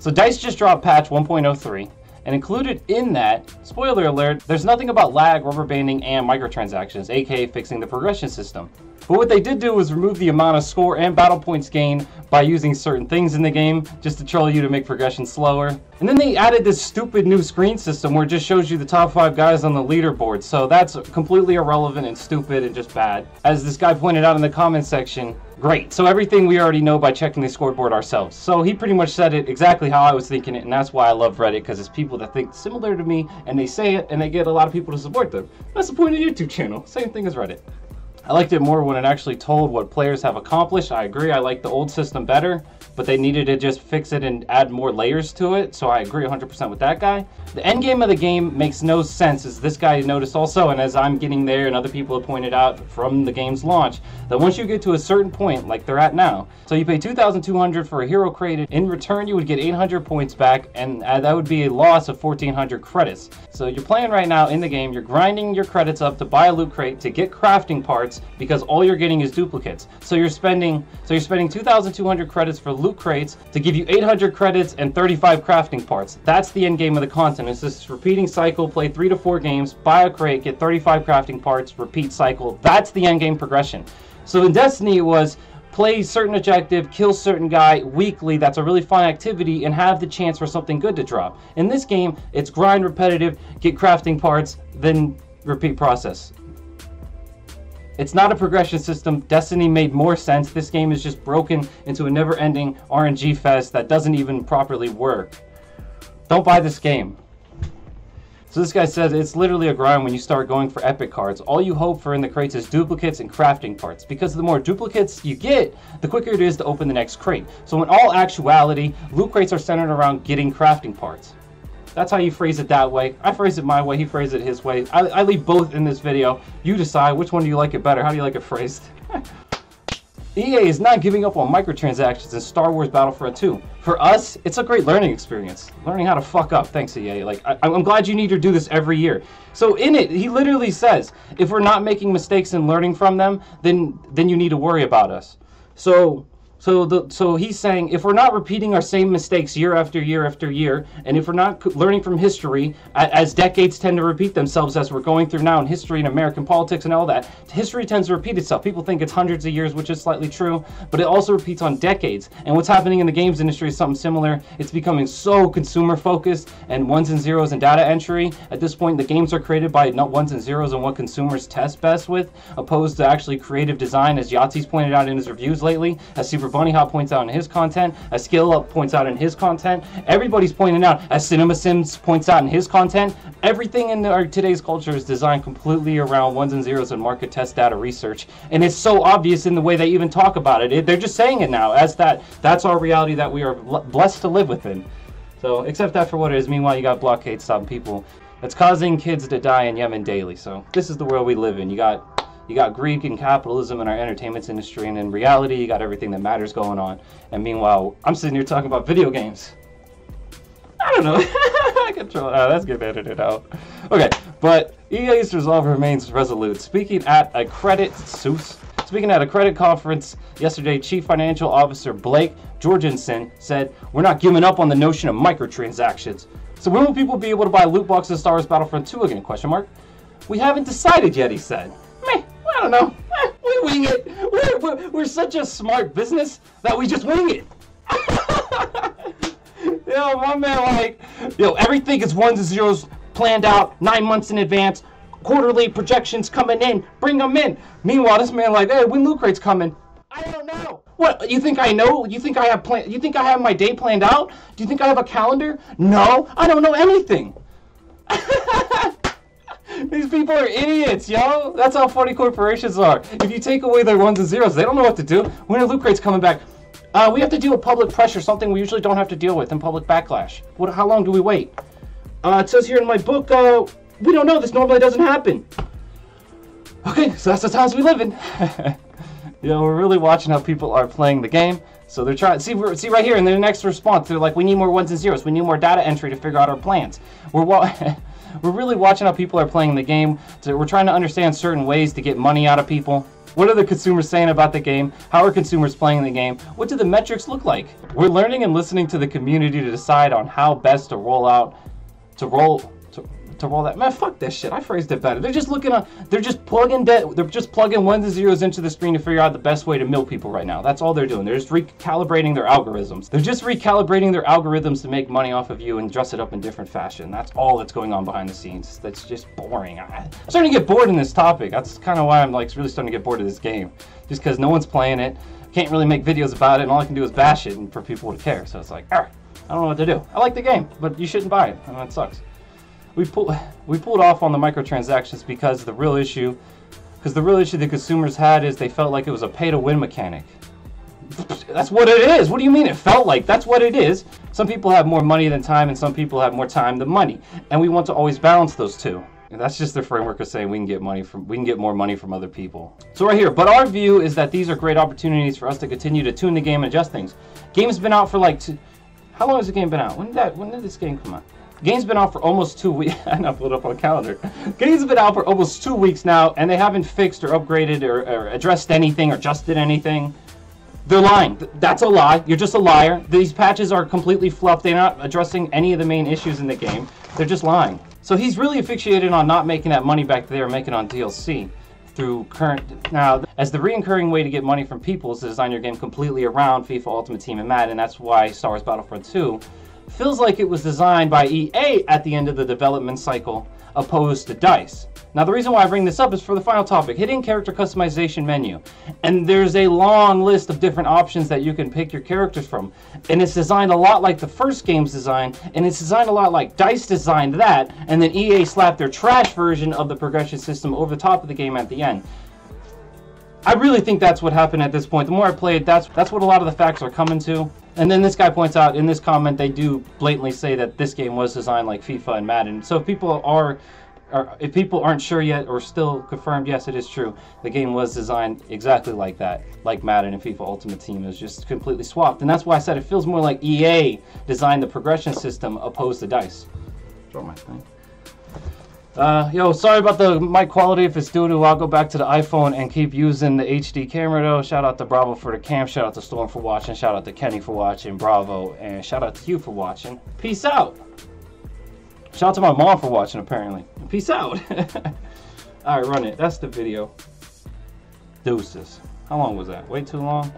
So DICE just dropped patch 1.03, and included in that, spoiler alert, there's nothing about lag, rubber banding, and microtransactions, aka fixing the progression system. But what they did do was remove the amount of score and battle points gained by using certain things in the game just to troll you to make progression slower. And then they added this stupid new screen system where it just shows you the top 5 guys on the leaderboard. So that's completely irrelevant and stupid and just bad. As this guy pointed out in the comment section, great. So everything we already know by checking the scoreboard ourselves. So he pretty much said it exactly how I was thinking it, and that's why I love Reddit, because it's people that think similar to me and they say it and they get a lot of people to support them. That's the point of the YouTube channel. Same thing as Reddit. I liked it more when it actually told what players have accomplished. I agree, I like the old system better, but they needed to just fix it and add more layers to it, so I agree 100% with that guy. The end game of the game makes no sense, as this guy noticed also, and as I'm getting there and other people have pointed out from the game's launch, that once you get to a certain point, like they're at now, so you pay 2,200 for a hero created, in return you would get 800 points back, and that would be a loss of 1,400 credits. So you're playing right now in the game, you're grinding your credits up to buy a loot crate, to get crafting parts, because all you're getting is duplicates. So you're spending 2,200 credits for loot crates to give you 800 credits and 35 crafting parts. That's the end game of the content. It's this repeating cycle, play 3 to 4 games, buy a crate, get 35 crafting parts, repeat cycle. That's the end game progression. So in Destiny it was play certain objective, kill certain guy weekly, that's a really fun activity, and have the chance for something good to drop. In this game, it's grind repetitive, get crafting parts, then repeat process. It's not a progression system. Destiny made more sense. This game is just broken into a never-ending RNG fest that doesn't even properly work. Don't buy this game. So this guy says it's literally a grind when you start going for epic cards. All you hope for in the crates is duplicates and crafting parts, because the more duplicates you get, the quicker it is to open the next crate. So in all actuality, loot crates are centered around getting crafting parts. That's how you phrase it that way. I phrase it my way, he phrased it his way. I leave both in this video. You decide which one do you like it better. How do you like it phrased? EA is not giving up on microtransactions in Star Wars Battlefront 2. For us, it's a great learning experience. Learning how to fuck up. Thanks, EA. Like, I'm glad you need to do this every year. So in it, he literally says, if we're not making mistakes and learning from them, then you need to worry about us. So he's saying, if we're not repeating our same mistakes year after year after year, and if we're not learning from history, as decades tend to repeat themselves as we're going through now in history and American politics and all that, history tends to repeat itself. People think it's hundreds of years, which is slightly true, but it also repeats on decades. And what's happening in the games industry is something similar. It's becoming so consumer focused and ones and zeros and data entry. At this point, the games are created by not ones and zeros and what consumers test best with, opposed to actually creative design, as Yahtzee's pointed out in his reviews lately, as Super Bunny Hop points out in his content, as Skill Up points out in his content, everybody's pointing out, as Cinema Sims points out in his content, everything in today's culture is designed completely around ones and zeros and market test data research. And it's so obvious in the way they even talk about it. They're just saying it now as that's our reality that we are blessed to live within. So accept that for what it is. Meanwhile, you got blockades stopping people. That's causing kids to die in Yemen daily. So this is the world we live in. You got greed and capitalism in our entertainment industry, and in reality, you got everything that matters going on. And meanwhile, I'm sitting here talking about video games. I don't know. I control. That's getting edited out. Okay, but EA's resolve remains resolute. Speaking at a credit conference yesterday, Chief Financial Officer Blake Jorgensen said, "We're not giving up on the notion of microtransactions." So when will people be able to buy loot boxes in Star Wars Battlefront 2 again? Question mark. We haven't decided yet, he said. I don't know. We wing it. We're such a smart business that we just wing it. Yo, my man, like, everything is ones and zeros planned out 9 months in advance. Quarterly projections coming in. Bring them in. Meanwhile, this man like, hey, when loot crates coming? I don't know. What, you think I know? You think I have my day planned out? Do you think I have a calendar? No, I don't know anything. These people are idiots, yo. That's how funny corporations are. If you take away their ones and zeros, they don't know what to do. When are loot crates coming back? We have to deal with public pressure, something we usually don't have to deal with in public backlash. How long do we wait? It says here in my book, we don't know. This normally doesn't happen. Okay, so that's the times we live in. We're really watching how people are playing the game. So they're trying. See right here in their next response, they're like, we need more ones and zeros. We need more data entry to figure out our plans. We're really watching how people are playing the game. So we're trying to understand certain ways to get money out of people. What are the consumers saying about the game? How are consumers playing the game? What do the metrics look like? We're learning and listening to the community to decide on how best to roll that. Man, fuck that shit. I phrased it better. They're just plugging ones and zeros into the screen to figure out the best way to milk people right now. That's all they're doing. They're just recalibrating their algorithms. They're just recalibrating their algorithms to make money off of you and dress it up in different fashion. That's all that's going on behind the scenes. That's just boring. I'm starting to get bored in this topic. That's kind of why I'm like really starting to get bored of this game. Just because no one's playing it. Can't really make videos about it, and all I can do is bash it and for people to care. So it's like, I don't know what to do. I like the game, but you shouldn't buy it. I mean, that sucks. We pulled off on the microtransactions because the real issue the consumers had is they felt like it was a pay-to-win mechanic. That's what it is. What do you mean it felt like? That's what it is. Some people have more money than time, and some people have more time than money, and we want to always balance those two. And that's just the framework of saying we can get more money from other people. So right here, but our view is that these are great opportunities for us to continue to tune the game and adjust things. Game's been out for like how long has the game been out? When did this game come out? Game's been out for almost 2 weeks. I know, pulled up on a calendar. Game's been out for almost 2 weeks now, and they haven't fixed or upgraded or addressed anything or adjusted anything. They're lying. That's a lie. You're just a liar. These patches are completely fluffed. They're not addressing any of the main issues in the game. They're just lying. So he's really asphyxiated on not making that money back there and making it on DLC through current. Now, as the recurring way to get money from people is to design your game completely around FIFA Ultimate Team and Madden, and that's why Star Wars Battlefront 2 feels like it was designed by EA at the end of the development cycle, opposed to DICE. Now, the reason why I bring this up is for the final topic, hidden character customization menu. And there's a long list of different options that you can pick your characters from. And it's designed a lot like the first game's design, and it's designed a lot like DICE designed that, and then EA slapped their trash version of the progression system over the top of the game at the end. I really think that's what happened at this point. The more I play it, that's what a lot of the facts are coming to. And then this guy points out in this comment, they do blatantly say that this game was designed like FIFA and Madden. So if people aren't sure yet or still confirmed, yes, it is true. The game was designed exactly like that, like Madden and FIFA Ultimate Team. Is just completely swapped. And that's why I said it feels more like EA designed the progression system opposed to DICE. Draw my thing. Yo, sorry about the mic quality. If it's doo-doo, I'll go back to the iPhone and keep using the HD camera though. Shout out to Bravo for the cam, shout out to Storm for watching, shout out to Kenny for watching, Bravo, and shout out to you for watching. Peace out. Shout out to my mom for watching apparently. Peace out. Alright, run it. That's the video. Deuces. How long was that? Way too long?